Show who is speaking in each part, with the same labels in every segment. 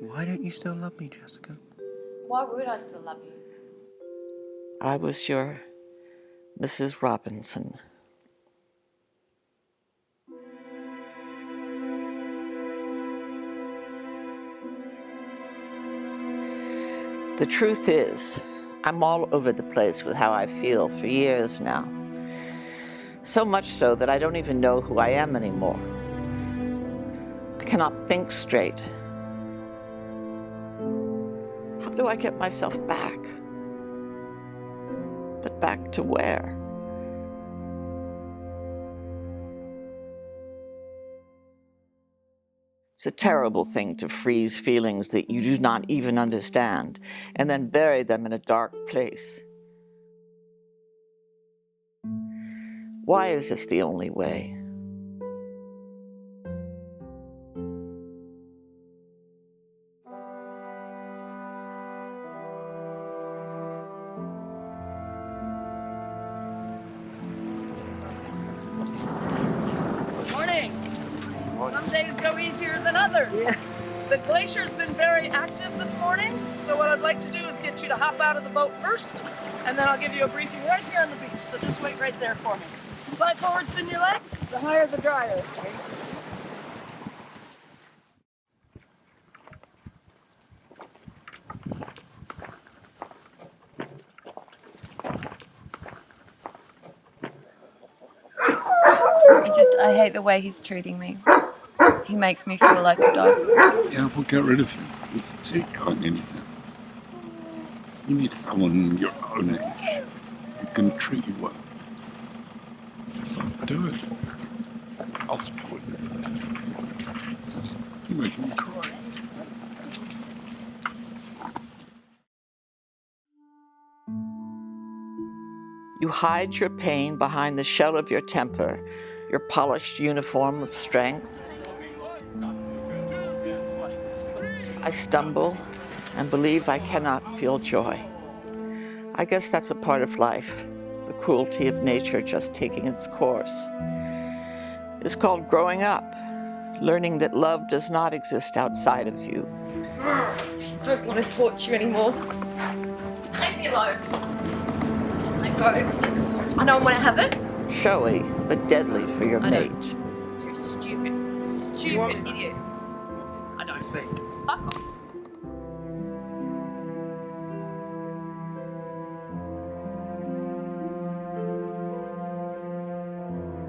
Speaker 1: Why don't you still love me, Jessica?
Speaker 2: Why would I still love you?
Speaker 3: I was your Mrs. Robinson. The truth is, I'm all over the place with how I feel for years now. So much so that I don't even know who I am anymore. I cannot think straight. How do I get myself back? But back to where? It's a terrible thing to freeze feelings that you do not even understand and then bury them in a dark place. Why is this the only way?
Speaker 4: Morning. Some days go easier than others. Yeah. The glacier's been very active this morning, so what I'd like to do is get you to hop out of the boat first, and then I'll give you a briefing right here on the beach, so just wait right there for me. Slide forward, spin your legs. The higher the drier.
Speaker 2: I hate the way he's treating me. He makes me feel like a dog.
Speaker 5: Yeah, we'll get rid of you. He's too young anyhow. You need someone your own age who can treat you well. So do it. I'll support you. You're making me cry.
Speaker 3: You hide your pain behind the shell of your temper, your polished uniform of strength. I stumble and believe I cannot feel joy. I guess that's a part of life, the cruelty of nature just taking its course. It's called growing up, learning that love does not exist outside of you.
Speaker 2: I don't want to torture you anymore. Leave me alone. Let go. I don't want to have it.
Speaker 3: Showy, but deadly for your mate.
Speaker 2: You're a stupid idiot. I don't. Fuck off.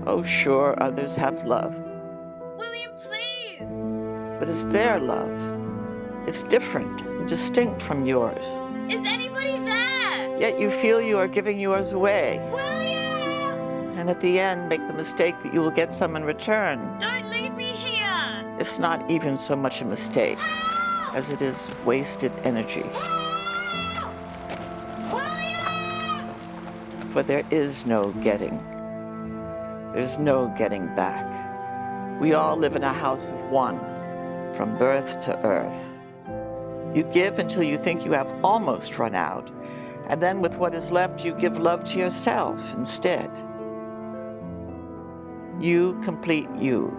Speaker 3: Oh, sure, others have love.
Speaker 2: William, please.
Speaker 3: But it's their love. It's different and distinct from yours.
Speaker 2: Is anybody there?
Speaker 3: Yet you feel you are giving yours away.
Speaker 2: William!
Speaker 3: And at the end, make the mistake that you will get some in return.
Speaker 2: Don't leave me here.
Speaker 3: It's not even so much a mistake as it is wasted energy.
Speaker 2: William!
Speaker 3: For there is no getting. There's no getting back. We all live in a house of one, from birth to earth. You give until you think you have almost run out, and then with what is left, you give love to yourself instead. You complete you.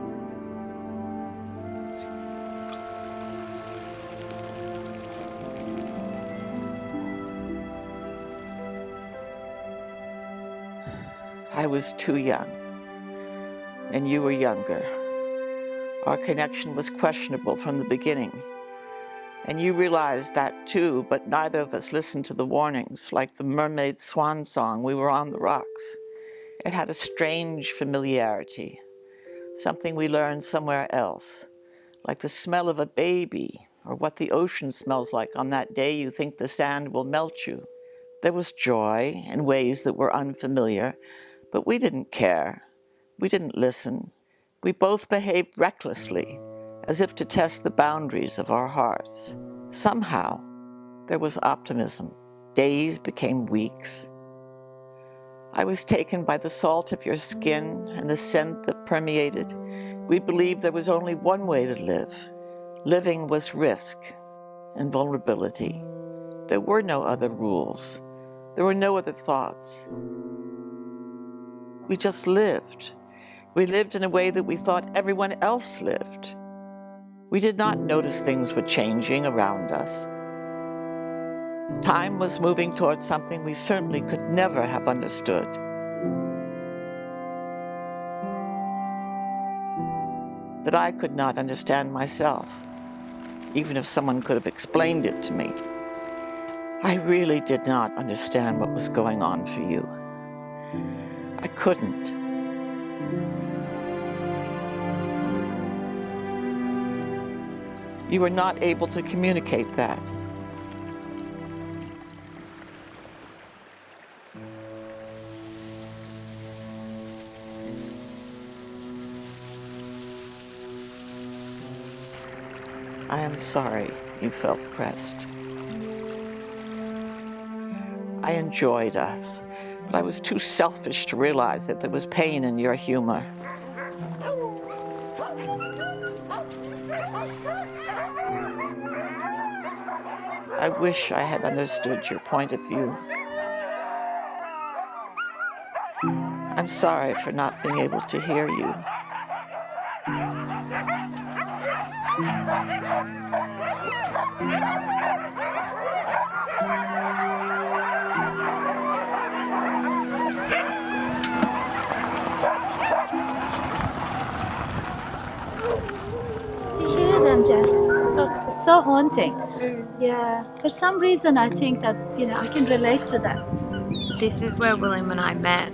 Speaker 3: I was too young, and you were younger. Our connection was questionable from the beginning. And you realized that too, but neither of us listened to the warnings. Like the mermaid's swan song, we were on the rocks. It had a strange familiarity, something we learned somewhere else, like the smell of a baby, or what the ocean smells like on that day you think the sand will melt you. There was joy in ways that were unfamiliar, but we didn't care. We didn't listen. We both behaved recklessly, as if to test the boundaries of our hearts. Somehow, there was optimism. Days became weeks. I was taken by the salt of your skin and the scent that permeated. We believed there was only one way to live. Living was risk and vulnerability. There were no other rules. There were no other thoughts. We just lived. We lived in a way that we thought everyone else lived. We did not notice things were changing around us. Time was moving towards something we certainly could never have understood. That I could not understand myself, even if someone could have explained it to me. I really did not understand what was going on for you. I couldn't. You were not able to communicate that. I am sorry you felt pressed. I enjoyed us, but I was too selfish to realize that there was pain in your humor. I wish I had understood your point of view. I'm sorry for not being able to hear you.
Speaker 6: To hear them, Jess, it's so haunting. Yeah, for some reason I think that, I can relate to that.
Speaker 2: This is where William and I met,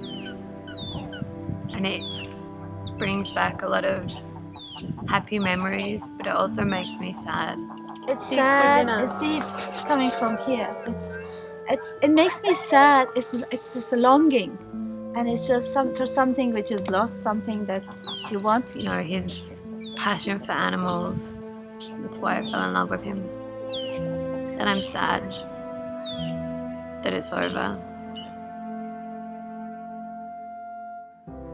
Speaker 2: and it brings back a lot of happy memories, but it also makes me sad.
Speaker 6: It's
Speaker 2: Deep
Speaker 6: sad,
Speaker 2: within us.
Speaker 6: it's deep coming from here. It makes me sad, it's just a longing. And it's just for something which is lost, something that you want.
Speaker 2: You know, his passion for animals. That's why I fell in love with him. And I'm sad that it's over.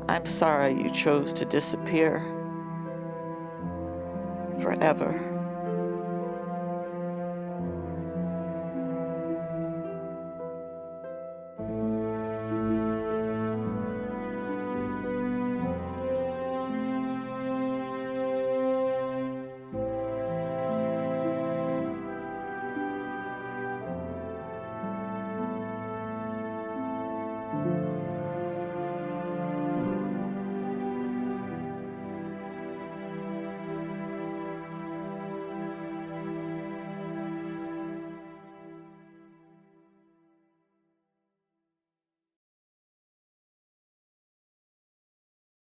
Speaker 3: I'm sorry you chose to disappear forever.